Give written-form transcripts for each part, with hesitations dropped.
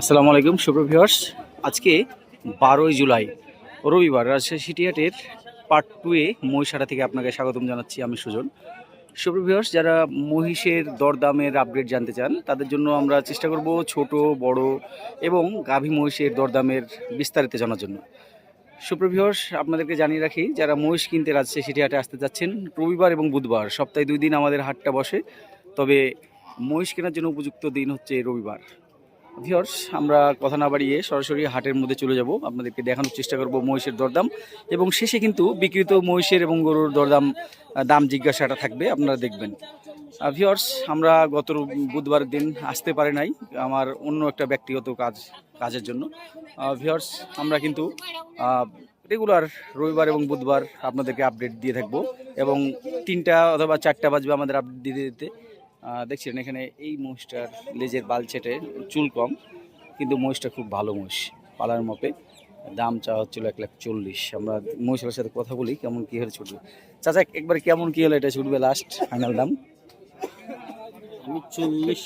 আসসালামু আলাইকুম সুপ্রিয় ভিউয়ার্স। আজকে 12ই জুলাই রবিবার রাজশাহী সিটি হাটের পার্ট 2-এ মহিষহাটা থেকে আপনাকে স্বাগতম জানাচ্ছি। আমি সুজন। সুপ্রিয় ভিউয়ার্স, যারা মহিষের দরদামের আপডেট জানতে চান তাদের জন্য আমরা চেষ্টা করব ছোট বড় এবং গাভী মহিষের দরদামের বিস্তারিত জানার জন্য। সুপ্রিয় ভিউয়ার্স, আপনাদেরকে জানিয়ে রাখি, যারা মহিষ কিনতে রাজশাহী সিটি হাটে আসতে যাচ্ছেন, রবিবার এবং বুধবার সপ্তাহে 2 দিন আমাদের হাটটা বসে। তবে মহিষ কেনার জন্য উপযুক্ত দিন হচ্ছে রবিবার। ভিউয়ার্স, আমরা কথা না বাড়িয়ে সরাসরি হাটের মধ্যে চলে যাব। আপনাদেরকে দেখানোর চেষ্টা করব মহিষের দরদাম, এবং শেষে কিন্তু বিক্রিত মহিষের এবং গরুর দাম জিজ্ঞাসাটা থাকবে, আপনারা দেখবেন। ভিউয়ার্স, আমরা গত বুধবার দিন আসতে পারি নাই, আমার অন্য একটা ব্যক্তিগত কাজের জন্য। ভিউয়ার্স, আমরা কিন্তু রেগুলার রবিবার এবং বুধবার আপনাদেরকে আপডেট দিয়ে থাকবো, এবং 3টা অথবা 4টা বাজবে আমাদের আপডেট দিতে। দেখছিলেন এখানে এই মহিষটার লেজের বালছেটে চুল কম, কিন্তু মহিষটা খুব ভালো মহিষ, পালার মাপে। দাম চাওয়া হচ্ছিল 1,40,000। আমরা মহিষের সাথে কথা বলি কেমন কী হলে ছুটবে। চাচা, একবার কেমন কী হলে এটা ছুটবে লাস্ট ফাইনাল দাম? আমি 40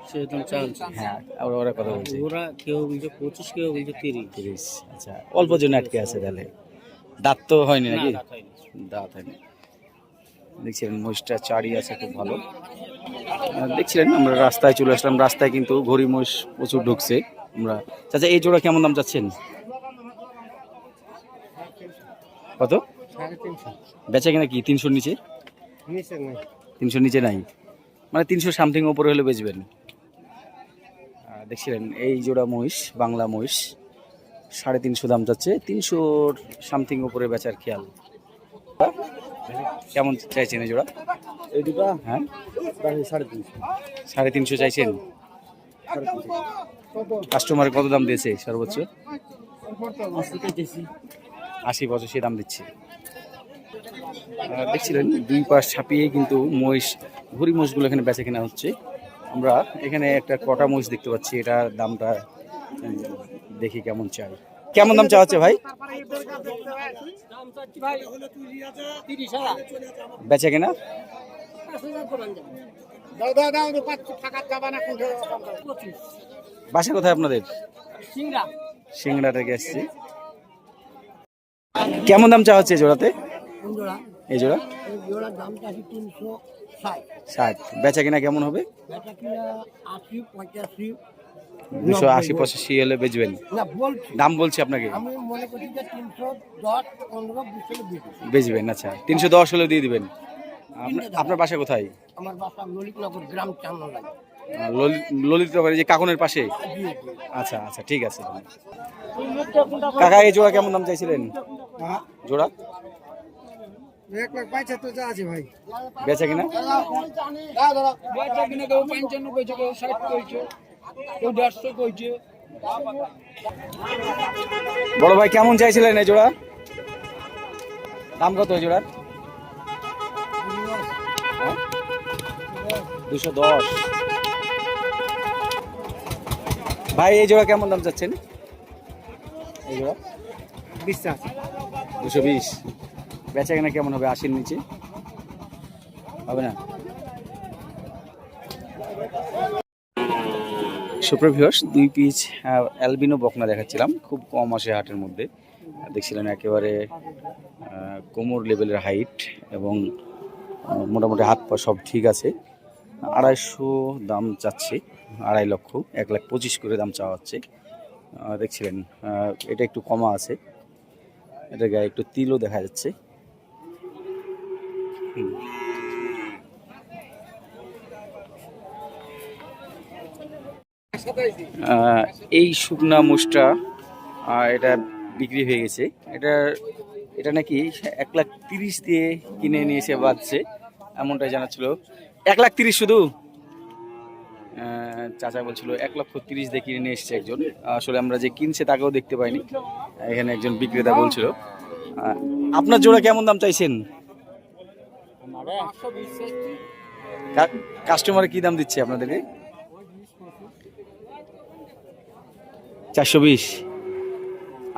সেরকম চালছি। হ্যাঁ, ওরা কথা বলছে, ওরা কেউ বলছে 25, কেউ বলছে 30। আচ্ছা, অল্প জন্য আটকে আছে তাহলে। দাঁত তো হয়নি নাকি? দাঁত হয়নি। দেখছিলেন মহিষটা চারি আছে, খুব ভালো। দেখছিলেন আমরা রাস্তায় চলে আসলাম, রাস্তায় কিন্তু ঘড়ি মহিষ প্রচুর ঢুকছে। আমরা চাচা, এই জোড়া কেমন দাম চাচ্ছেন? কত বেচা কিনা কি 300-র নিচে? 300-র নিচে নাই, মানে 300 সামথিং ওপরে হলে বেচবেন। দেখছিলেন এই জোড়া মহিষ, বাংলা মহিষ, 350 দাম যাচ্ছে, 300-র সামথিং ওপরে বেচার খেয়াল। কেমন চাইছেন এই জোড়া? এই দুটো হ্যাঁ, 350। 350 চাইছেন। কাস্টমার কত দাম দিয়েছে সর্বোচ্চ? 80-85 দাম দিচ্ছে। দেখছিলেন দুই পাশ ছাপিয়ে কিন্তু মহিষ, ঘুরি মহিষগুলো এখানে বেচা কেনা হচ্ছে। আমরা এখানে একটা কটা মহিষ দেখতে পাচ্ছি, এটা দামটা দেখি কেমন চাই। কেমন দাম চাওয়া হচ্ছে ভাই? বেচা কেনা বাসা কোথায় আপনাদের? সিংড়া থেকে এসছি। কেমন দাম চাওয়া হচ্ছে জোড়াতে? এই জোড়া 360। বেচা কিনা কেমন হবে? 280-85 হলে বেচবেন? দাম বলছি আপনাকে, বেচবেন। আচ্ছা, 310 হলে দিয়ে দিবেন। আপনার বাসা কোথায়? আমার বাসা ললিতনগর গ্রাম, চান্নলাই। ললিতনগর, যে কাকনের পাশে? আচ্ছা আচ্ছা, ঠিক আছে কাকা। এই জোড়া কেমন দাম চাইছিলেন? জোড়া 1,75,000 যা আছে ভাই। বেচা কিনা? কেউ 95 কইছে, কেউ 60 কইছে, কেউ 150 কইছে। বড় ভাই, কেমন চাইছিলেন এই জোড়া? দাম কত এই জোড়ার? 210। ভাই, এই জোড়া কেমন দাম চাচ্ছেন? এই জোড়া 220। বেচা কেনা কেমন হবে? 80-র নিচে হবে না? সুপ্রিয় ভিউয়ার্স, 2 পিস অ্যালবিনো বকনা দেখাচ্ছিলাম, খুব কম আসে হাটের মধ্যে। দেখছিলেন একেবারে কোমর লেভেলের হাইট, এবং মোটামুটি হাত পা সব ঠিক আছে। 250 দাম চাচ্ছে, 2.5 লক্ষ, 1,25,000 করে দাম চাওয়া হচ্ছে। দেখছিলেন এটা একটু কমা আছে, এটা গায়ে একটু তিলও দেখা যাচ্ছে। এই শুকনা মোষটা এটা বিক্রি হয়ে গেছে। এটা নাকি 1,30,000 দিয়ে কিনে নিয়ে এসে বাঁধছে, এমনটাই জানাচ্ছিল। 1,30,000 শুধু? চাচা বলছিল 1,30,000 দিয়ে কিনে নিয়ে এসছে একজন। আসলে আমরা যে কিনছে তাকেও দেখতে পাইনি, এখানে একজন বিক্রেতা বলছিল। আপনার জোড়া কেমন দাম চাইছেন? কাস্টমার কি দাম দিচ্ছে আপনাদেরকে? 420।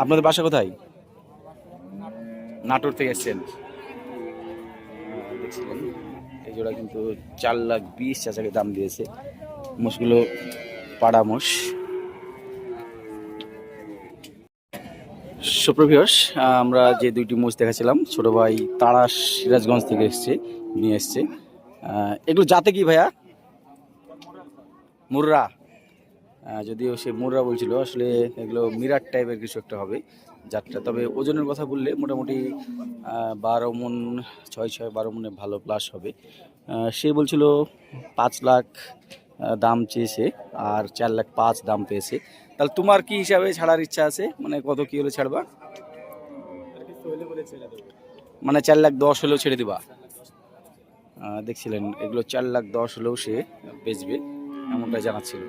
আপনাদের বাসা কোথায়? নাটোর থেকে এসছেন। দেখছিলেন এই জোড়া কিন্তু 4,20,000 চাচাকে দাম দিয়েছে। মোষগুলো পাড়া মোষ। সুপ্রভিয়স, আমরা যে দুইটি মোষ দেখাছিলাম ছোট ভাই তাড়াশ সিরাজগঞ্জ থেকে নিয়ে এসছে। এগুলো জাতে কি ভাইয়া? মুর্রা। যদিও সে মুর্রা বলছিল, আসলে এগুলো মিরাট টাইপের কিছু একটা হবে জাতটা। তবে ওজনের কথা বললে মোটামুটি 12 মণ, 6-12 মণে ভালো প্লাস হবে। সে বলছিল 5 লাখ দাম চেয়েছে, আর 4,05,000 দাম পেয়েছে। তাহলে তোমার কি হিসাবে ছাড়ার ইচ্ছা আছে? মানে কত কি হলে ছাড়বা? মানে 4,10,000 হলেও ছেড়ে দিবা? দেখছিলেন এগুলো 4,10,000 হলেও সে বেচবে, এমনটা জানাচ্ছিল।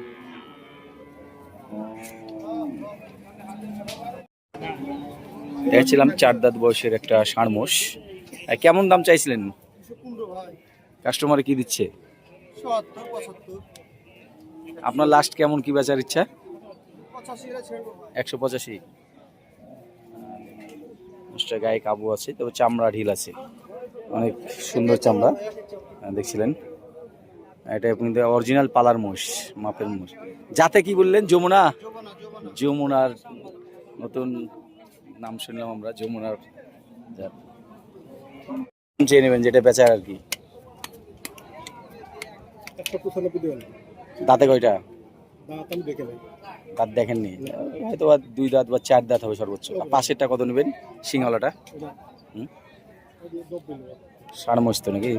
দেখছিলাম 4 দাঁত বয়সের একটা ষাঁড় মোষ। কেমন দাম চাইছিলেন? কাস্টমারে কি দিচ্ছে? আপনার লাস্ট কেমন কি বেচার ইচ্ছা? 185। মোষটা গায়ে কাবু আছে, তবে চামড়া ঢিল আছে, অনেক সুন্দর চামড়া। দেখছিলেন এটা কিন্তু অরিজিনাল পালার মোষ, মাপের মোষ। যাতে কি বললেন? যমুনা। যমুনার নতুন নাম শুনলাম আমরা, যমুনার জাত। চেয়ে নেবেন যেটা বেচার আর কি। দাঁতে কয়টা? দাঁত দেখেননি, হয়তো 2 দাঁত বা 4 দাঁত হবে সর্বোচ্চ। পাশেরটা কত নেবেন? সিংহলাটা ষাঁড় মোষ তো নাকি?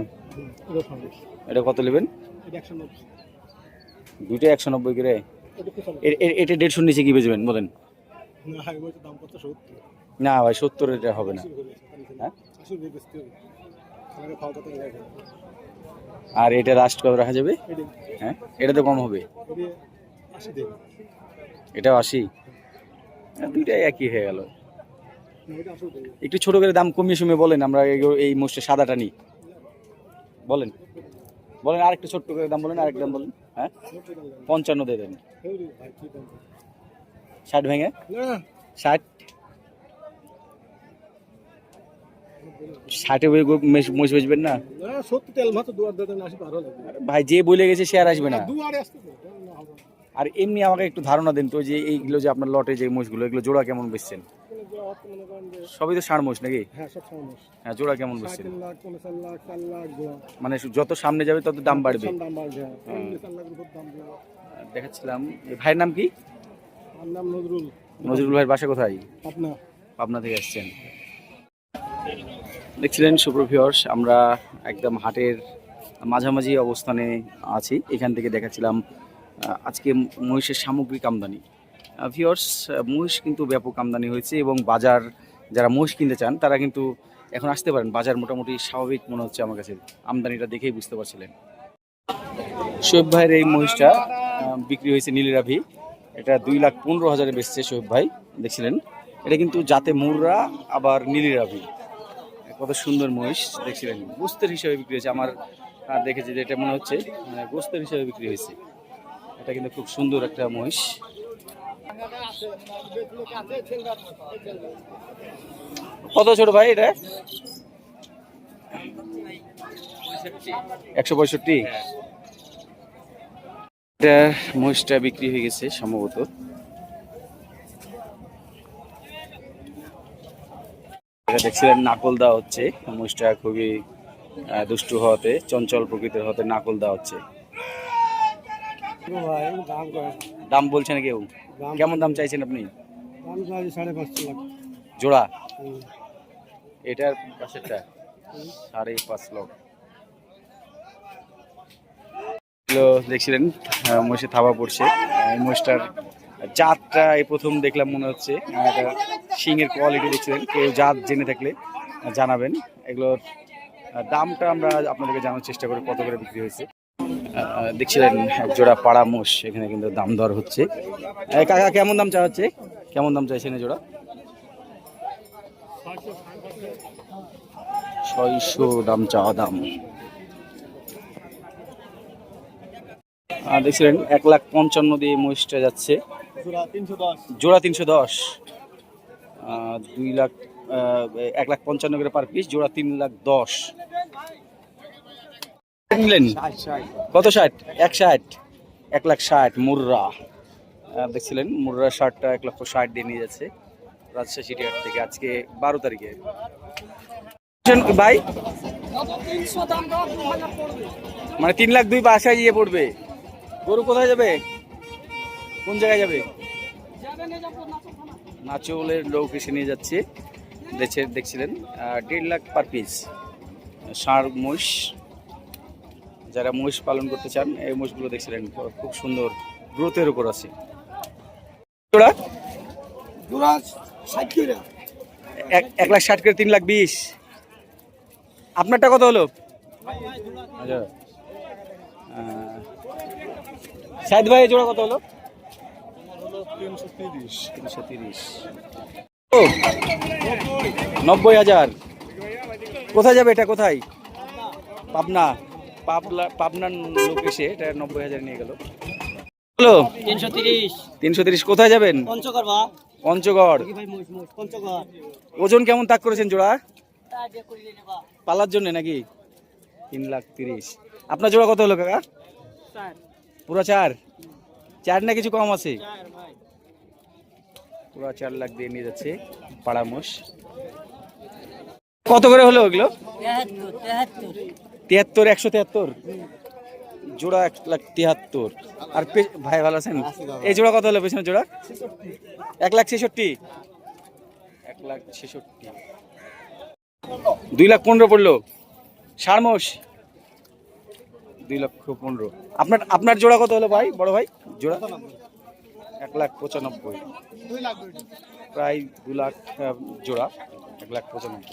এটা কত নেবেন? দুইটা 190 করে। এটা 150 নিচে কি বেচবেন বলেন? না ভাই, 70 এটা হবে না। হ্যাঁ, আর এটা লাস্ট কত রাখা যাবে? হ্যাঁ, এটা তো কম হবে। এটাও 80। দুইটাই একই হয়ে গেল। একটু ছোট করে দাম কমিয়ে শুমিয়ে বলেন, আমরা এই মোষটা সাদাটা নিই। বলেন বলেন, আর একটু ছোট্ট করে দাম বলেন, আরেক দাম বলেন। হ্যাঁ, 55 দিয়ে দেন। 60 ভেঙে 60। 60 মোষ বেচবেন না ভাই? যে বলে গেছে সে আর আসবে না। আর এমনি আমাকে একটু ধারণা দেন তো, যে এইগুলো যে আপনার লটে যে মোষগুলো, এগুলো জোড়া কেমন বেচছেন? সবই তো ষাঁড় মোষ নাকি? হ্যাঁ, জোড়া কেমন বেচছেন? মানে যত সামনে যাবে তত দাম বাড়বে। দেখাচ্ছিলাম। ভাইয়ের নাম কি? নজরুল ভাইয়ের বাসা কোথায়? পাবনা থেকে আসছেন। দেখছিলেন সুপ্রভিয়র্স, আমরা একদম হাটের মাঝামাঝি অবস্থানে আছি। এখান থেকে দেখাচ্ছিলাম আজকে মহিষের সামগ্রিক আমদানি। ভিউয়ার্স, মহিষ কিন্তু ব্যাপক আমদানি হয়েছে, এবং বাজার যারা মহিষ কিনতে চান তারা কিন্তু এখন আসতে পারেন। বাজার মোটামুটি স্বাভাবিক মনে হচ্ছে আমার কাছে, আমদানিটা দেখেই বুঝতে পারছিলেন। শোয়েব ভাইয়ের এই মহিষটা বিক্রি হয়েছে নীলিরাভি। এটা 2,15,000 বেচছে শোয়েব ভাই। দেখছিলেন এটা কিন্তু জাতে মুর্রা, আবার নীলিরাভি। কত সুন্দর মহিষ। দেখছিলেন গোস্তের হিসাবে বিক্রি হয়েছে। আমার দেখেছি যে এটা মনে হচ্ছে গোস্তের হিসাবে বিক্রি হয়েছে। এটা কিন্তু খুব সুন্দর একটা মহিষ। কত ছোট ভাই এটা? 165। এটা মহিষটা বিক্রি হয়ে গেছে সম্ভবত। এটা দেখছিলেন নাকল দেওয়া হচ্ছে। মহিষটা খুবই দুষ্টু হওয়াতে, চঞ্চল প্রকৃতির হতে নাকল দেওয়া হচ্ছে। দাম বলছে না কেউ? কেমন দাম চাইছেন আপনি? 5.5 লাখ জোড়া। এটার পাশেরটা 5.5 লাখ। দেখছিলেন মহিষে থাবা পড়ছে। এই মহিষটার জাতটা এই প্রথম দেখলাম মনে হচ্ছে। এটা শিংয়ের কোয়ালিটি দেখছিলেন, কেউ জাত জেনে থাকলে জানাবেন। এগুলোর দামটা আমরা আপনাদেরকে জানার চেষ্টা করি কত করে বিক্রি হয়েছে। দেখছিলেন এক জোড়া পাড়া মোষ, এখানে কিন্তু দাম দর হচ্ছে। কাকা কেমন দাম চা হচ্ছে? কেমন দাম চাইছেন এই জোড়া? 600 দাম চাওয়া দাম। দেখছিলেন 1,55,000 দিয়ে মহিষটা যাচ্ছে। জোড়া 310। 1,55,000 করে পার পিস, জোড়া 3,10,000। নিলেন কত? 60। 160। 1,60,000 মুর্রা। দেখছিলেন মুর্রা শার্টটা 1,60,000 দিয়ে নিয়ে যাচ্ছে রাজশাহী সিটি হাট থেকে আজকে 12 তারিখে। ভাই মানে 3,02,000 বাসায় গিয়ে পড়বে। গরু কোথায় যাবে, কোন জায়গায় যাবে? নাচলের লোক এসে নিয়ে যাচ্ছে। দেখছিলেন 1.5 লাখ পার পিস ষাঁড় মহিষ। যারা মহিষ পালন করতে চান এই মহিষগুলো দেখছিলেন খুব সুন্দর গ্রোথের উপর আছে। জোড়া জোড়া 60 করে। 1,60,000 করে 3,20,000। আপনারটা কত হলো? আচ্ছা সাইদ ভাই জোড়া কত হলো? 330। 90,000। কোথায় যাবে এটা, কোথায়? পাবনা। পাবনার লোক এসে এটা 90,000 নিয়ে গেল। হলো 330। কোথায় যাবেন? পঞ্চগড়। ওজন কেমন তাক করেছেন জোড়া? পালার জন্য নাকি? 3,30,000। আপনার জোড়া কত হলো কাকা? পুরো 4 না কিছু কম আছে? পুরো 4 লাখ দিয়ে নিয়ে যাচ্ছে পাড়া মোষ। কত করে হলো ওগুলো? 73, 173 জোড়া 1,73,000। আর ভাই ভালো আছেন? এই জোড়া কত হলো পেছনের জোড়া? 1,66,000। 1,66,000। 2,15,000 পড়লো ষাঁড় মোষ। 2,15,000। আপনার জোড়া কত হলো ভাই, বড় ভাই? জোড়া 1,95,000। প্রায় 2 লাখ জোড়া 1,95,000।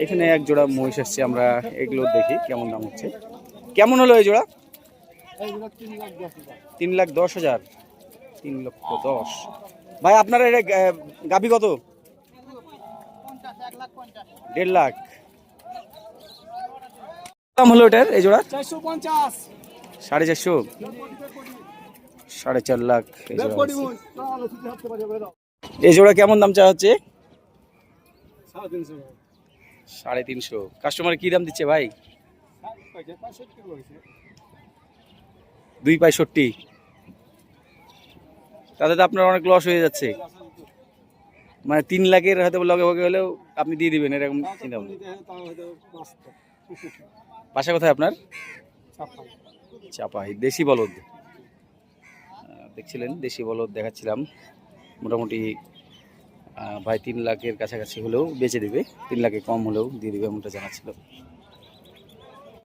এখানে এক জোড়া মহিষ আসছে, আমরা এগুলো দেখি কেমন দাম হচ্ছে। কেমন হলো এই জোড়া? 3,10,000। 3,10,000। ভাই আপনার এটা গাভী কত? 1.5 লাখ দাম হলো এটার। এই জোড়া 450। 450। 4.5 লাখ এই জোড়া আছে। এই জোড়া কেমন দাম চাওয়া হচ্ছে? 350। কাস্টমার কি দাম দিচ্ছে ভাই? 2.65। তাতে তো আপনার অনেক লস হয়ে যাচ্ছে। মানে 3 লাখের হয়তো লগে ভগে হলেও আপনি দিয়ে দিবেন এরকম চিন্তা ভাবনা। বাসা কোথায় আপনার? চাপাই। দেশি বলদ দেখছিলেন, দেশি বলদ দেখাচ্ছিলাম। মোটামুটি ভাই 3 লাখের কাছাকাছি হলেও বেচে দিবে, 3 লাখে কম হলেও দিয়ে দিবে এমনটা জানাচ্ছিল।